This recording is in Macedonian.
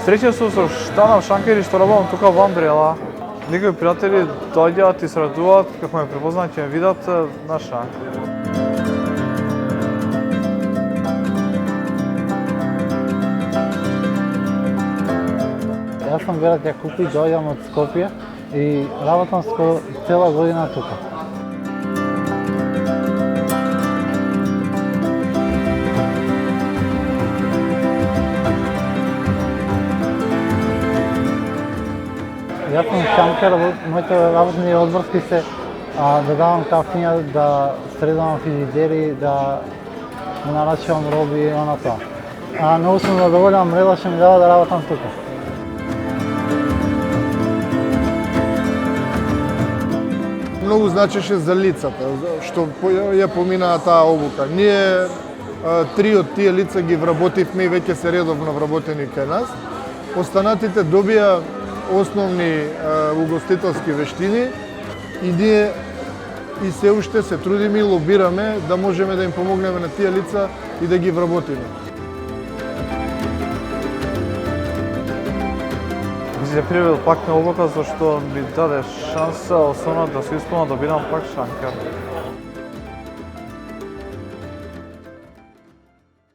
Среќен сум со станав шанкери што работам тука во Амбрела. Некои пријатели доаѓаат и се радуваат како ме препознаат ќе ме видат на шанк. Јас сум Берат Јакупи, доаѓам од Скопје и работам скоро цела година тука. Јас сум шанкер, моите работни одврски се да давам кафиња, да средувам фризидери, да нарачувам роби и она тоа. Многу сум задоволен, мрела што ми дава да работам тука. Многу значеше за лицата, што ја поминаа таа обука. Ние 3 од тие лица ги вработивме и веќе се редовно вработени кај нас. Останатите добија основни угостителски вештини и ние и се уште се трудиме и лобираме да можеме да им помогнеме на тие лица и да ги вработиме. Би се привел пак на облака зашто ми даде шанса основна да се исполна да бидам пак шанкер.